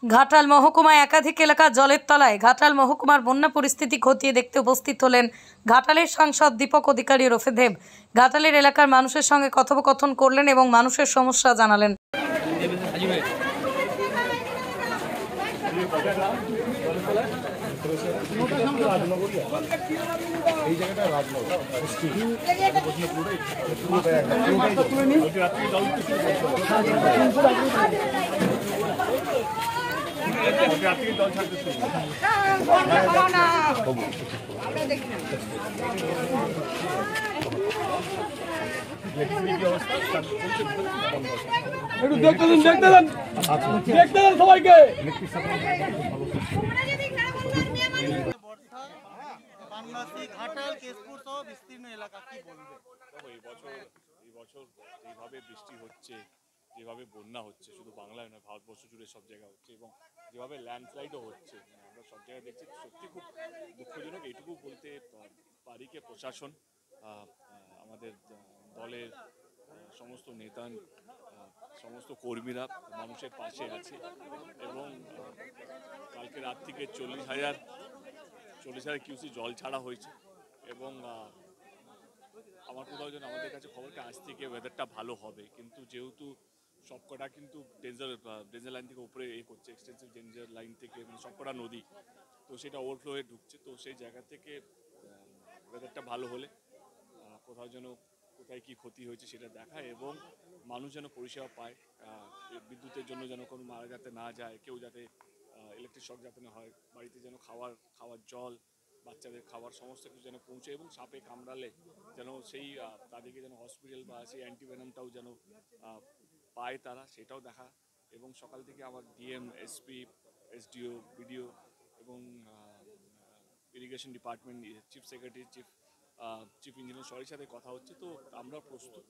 ঘাটাল মহকুমায় একাধিক এলাকা জলের তলায়। ঘাটাল মহকুমার বন্যা পরিস্থিতি খতিয়ে দেখতে উপস্থিত হলেন ঘাটালের সাংসদ দীপক অধিকারী ওরফে দেব। ঘাটালের এলাকার মানুষের সঙ্গে কথোপকথন করলেন এবং মানুষের সমস্যা জানালেন। একটু দেখতে দেন সবাইকে। ঘাটাল কেশপুর সহ বিস্তীর্ণ এলাকা কি বলবে? এই বছর যেভাবে বৃষ্টি হচ্ছে, যেভাবে বন্যা হচ্ছে, শুধু বাংলায় নয় ভারতবর্ষ জুড়ে সব জায়গায় হচ্ছে, এবং যেভাবে ল্যান্ডস্লাইডও হচ্ছে, আমরা সব জায়গায় দেখছি, সত্যি খুব দুঃখজনক। এইটুকু বলতে পারি যে প্রশাসন, আমাদের দলের সমস্ত নেতা, সমস্ত কর্মীরা মানুষের পাশে আছে, এবং কালকে রাত থেকে 40,000 কিউসি জল ছাড়া হয়েছে। এবং আমার কোথাও যেন আমাদের কাছে খবরটা আজ থেকে ওয়েদারটা ভালো হবে, কিন্তু যেহেতু সবকটা কিন্তু ডেঞ্জার লাইন থেকে উপরে করছে, এক্সটেন্সিভ ডেঞ্জার লাইন থেকে, মানে সবকটা নদী, তো সেটা ওভারফ্লো হয়ে ঢুকছে। তো সেই জায়গা থেকে ওয়েদারটা ভালো হলে কোথাও যেন কোথায় কী ক্ষতি হয়েছে সেটা দেখা, এবং মানুষ যেন পরিষেবা পায়, বিদ্যুতের জন্য যেন কোনো মারা যাতে না যায়, কেউ যাতে ইলেকট্রিক শক যাতে না হয়, বাড়িতে যেন খাওয়ার জল, বাচ্চাদের খাবার সমস্ত কিছু যেন পৌঁছে, এবং সাপে কামড়ালে যেন সেই তাদেরকে যেন হসপিটাল বা সেই অ্যান্টিভেনামটাও যেন পায় তারা, সেটাও দেখা। এবং সকাল থেকে আমার ডিএম, এসপি, এসডিও, বিডিও এবং irrigation department, chief secretary, chief engineer সবার সাথে কথা হচ্ছে। তো আমরা প্রস্তুত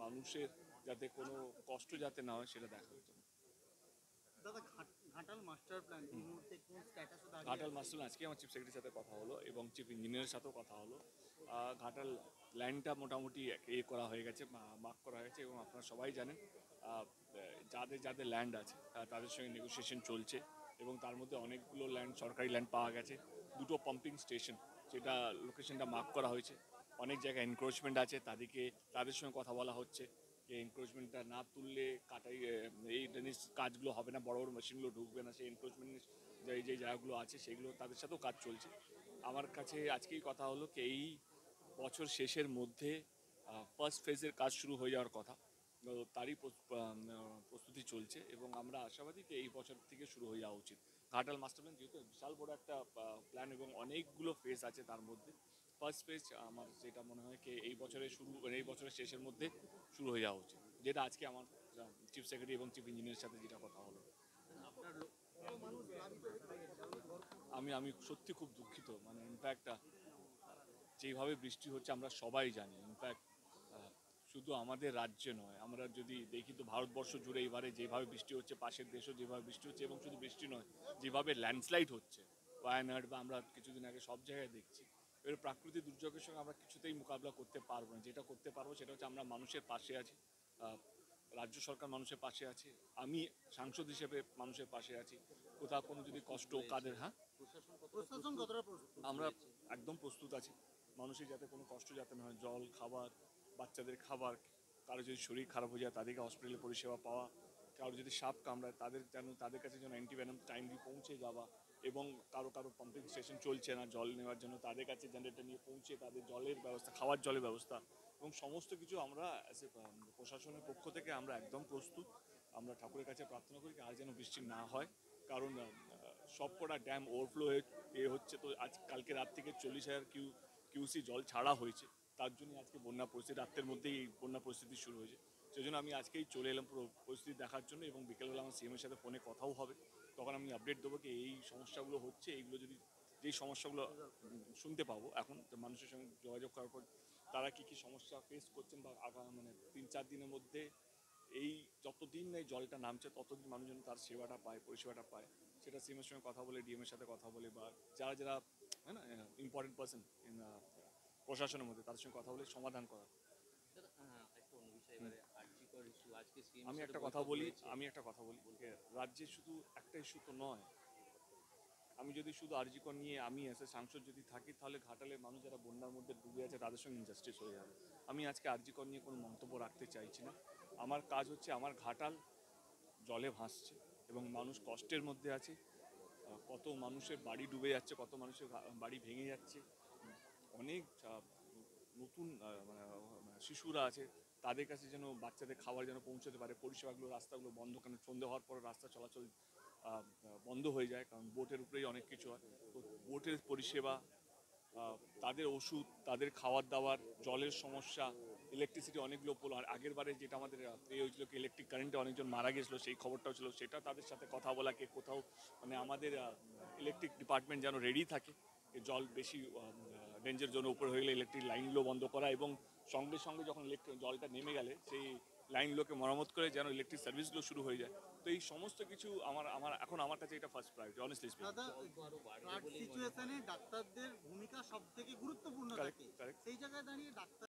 মানুষের যাতে কোনো কষ্ট যাতে না হয় সেটা দেখার জন্য। ঘাটাল মাস্টার প্ল্যান এই মুহূর্তে কোন স্ট্যাটাসে দাঁড়িয়ে আছে? ঘাটাল মাস্টার প্ল্যান আজকে আমার চিফ সেক্রেটারির সাথে কথা হলো এবং চিফ ইঞ্জিনিয়ারের সাথেও কথা হলো। ঘাটাল ল্যান্ডটা মোটামুটি করা হয়ে গেছে, মার্ক করা হয়েছে, এবং আপনারা সবাই জানেন যাদের ল্যান্ড আছে তাদের সঙ্গে নেগোসিয়েশন চলছে, এবং তার মধ্যে অনেকগুলো ল্যান্ড, সরকারি ল্যান্ড পাওয়া গেছে। দুটো পাম্পিং স্টেশন, সেটা লোকেশনটা মার্ক করা হয়েছে। অনেক জায়গায় এনক্রোচমেন্ট আছে, তাদের সঙ্গে কথা বলা হচ্ছে যে এনক্রোচমেন্টটা না তুললে এই ড্রেনেজ কাজগুলো হবে না, বড় বড় মেশিনগুলো ঢুকবে না। সেই এনক্রোচমেন্ট যে জায়গাগুলো আছে সেগুলো তাদের সাথেও কাজ চলছে। আমার কাছে আজকেই কথা হলো কি এই বছর শেষের মধ্যে ফার্স্ট ফেজের কাজ শুরু হয়ে যাওয়ার কথা, তারই প্রস্তুতি চলছে, এবং আমরা আশাবাদী যে এই বছর থেকে শুরু হয়ে যাওয়া উচিত। ঘাটাল মাস্টার প্ল্যান যেহেতু বিশাল বড় একটা প্ল্যান এবং অনেকগুলো ফেজ আছে, তার মধ্যে ফার্স্ট ফেজ আমার যেটা মনে হয় কি এই বছরের শেষের মধ্যে শুরু হয়ে যাওয়া উচিত, যেটা আজকে আমার চিফ সেক্রেটারি এবং চিফ ইঞ্জিনিয়ারের সাথে যেটা কথা হলো। আমি সত্যি খুব দুঃখিত, মানে ইনফ্যাক্ট যেইভাবে বৃষ্টি হচ্ছে আমরা সবাই জানি, ইনফ্যাক্ট শুধু আমাদের রাজ্যে নয়, আমরা যদি দেখি তো ভারতবর্ষ জুড়ে এবারে যেভাবে বৃষ্টি হচ্ছে, পাশের দেশও যেভাবে বৃষ্টি হচ্ছে, এবং শুধু বৃষ্টি নয়, যেভাবে ল্যান্ডস্লাইড হচ্ছে ওয়ায়ানাড বা আমরা কিছুদিন আগে সব জায়গায় দেখছি। এবার প্রাকৃতিক দুর্যোগের সঙ্গে আমরা কিছুতেই মোকাবিলা করতে পারবো না। যেটা করতে পারবো সেটা হচ্ছে আমরা মানুষের পাশে আছি, রাজ্য সরকার মানুষের পাশে আছে, আমি সাংসদ হিসেবে মানুষের পাশে আছি। কোথাও কোনো যদি কষ্ট কাদের, আমরা একদম প্রস্তুত আছি মানুষের যাতে কোনো কষ্ট যাতে না হয়, জল, খাবার, বাচ্চাদের খাবার, কারো যদি শরীর খারাপ হয়ে যায় তাদেরকে হসপিটালে পরিষেবা পাওয়া, কারো যদি সাপ কামড়ায় তাদের কাছে যেন অ্যান্টিভেনাম টাইমলি পৌঁছে যাওয়া, এবং কারো পাম্পিং স্টেশন চলছে না জল নেওয়ার জন্য, তাদের কাছে জেনারেটর নিয়ে পৌঁছে তাদের জলের ব্যবস্থা, খাওয়ার জলের ব্যবস্থা, এবং সমস্ত কিছু আমরা প্রশাসনের পক্ষ থেকে আমরা একদম প্রস্তুত। আমরা ঠাকুরের কাছে প্রার্থনা করি আর যেন বৃষ্টি না হয়, কারণ সবকটা ড্যাম ওভারফ্লো হচ্ছে। তো কালকে রাত থেকে 40,000 কিউসি জল ছাড়া হয়েছে, তার জন্য আজকে বন্যা পরিস্থিতি, রাতের মধ্যেই এই বন্যা পরিস্থিতি শুরু হয়েছে। সেই জন্য আমি আজকেই চলে এলাম পুরো পরিস্থিতি দেখার জন্য, এবং বিকেলবেলা আমার সিএমের সাথে ফোনে কথাও হবে, তখন আমি আপডেট দেবো কি এই সমস্যাগুলো হচ্ছে, এইগুলো যদি যেই সমস্যাগুলো শুনতে পাবো এখন মানুষের সঙ্গে যোগাযোগ করার পর তারা কী কী সমস্যা ফেস করছেন, বা মানে 3-4 দিনের মধ্যে এই যতদিন এই জলটা নামছে ততদিন মানুষজন তার সেবাটা পায়, পরিষেবাটা পায়, সেটা সিএমের সঙ্গে কথা বলে, ডিএমের সাথে কথা বলে, বা যারা হ্যাঁ না ইম্পর্টেন্ট পার্সন প্রশাসনের মধ্যে তাদের সঙ্গে কথা বলে সমাধান করা। একটা অন্য বিষয়, এবারে আর্থিক ইস্যু আজকে আমি একটা কথা বলি যে রাজ্যে শুধু একটা ইস্যু তো নয়। আমি যদি শুধু আরজিকর নিয়ে আমি এস এ সাংসদ যদি থাকি, তাহলে ঘাটালের মানুষ যারা বন্যার মধ্যে ডুবে আছে তাদের সঙ্গে ইনজাস্টিস হয়ে যাবে। আমি আজকে আরজিকর নিয়ে কোনো মন্তব্য রাখতে চাইছি না। আমার কাজ হচ্ছে, আমার ঘাটাল জলে ভাসছে এবং মানুষ কষ্টের মধ্যে আছে। কত মানুষের বাড়ি ডুবে যাচ্ছে, কত মানুষের বাড়ি ভেঙে যাচ্ছে। অনেক নতুন শিশুরা আছে, তাদের কাছে যেন বাচ্চাদের খাবার যেন পৌঁছতে পারে, পরিষেবাগুলো, রাস্তাগুলো বন্ধ, কারণ সন্ধে হওয়ার পর রাস্তা চলাচল বন্ধ হয়ে যায়, কারণ বোটের উপরেই অনেক কিছু হয়। তো বোটের পরিষেবা, তাদের ওষুধ, তাদের খাবার দাবার, জলের সমস্যা, ইলেকট্রিসিটি অনেকগুলো পোল। আর আগের বারে যেটা আমাদের এ হয়েছিল কি, ইলেকট্রিক কারেন্টে অনেকজন মারা গেছিলো, সেই খবরটাও ছিল। সেটা তাদের সাথে কথা বলাকে কোথাও আমাদের ইলেকট্রিক ডিপার্টমেন্ট যেন রেডি থাকে, জল বেশি রেঞ্জের জন্য উপরে হয়ে গেলে ইলেকট্রিক লাইনগুলো বন্ধ করা, এবং সঙ্গে সঙ্গে যখন জলটা নেমে গেলে সেই লাইনগুলোকে মেরামত করে যেন ইলেকট্রিক সার্ভিসগুলো শুরু হয়ে যায়। তো এই সমস্ত কিছু আমার কাছে এটা ফার্স্ট প্রায়োরিটি, অনেস্টলি স্পিকিং। দাদা, ফ্লাড সিচুয়েশনে ডাক্তারদের ভূমিকা সব থেকে গুরুত্বপূর্ণ Correct, থাকে। correct. সেই জায়গায় দাঁড়িয়ে ডাক্তার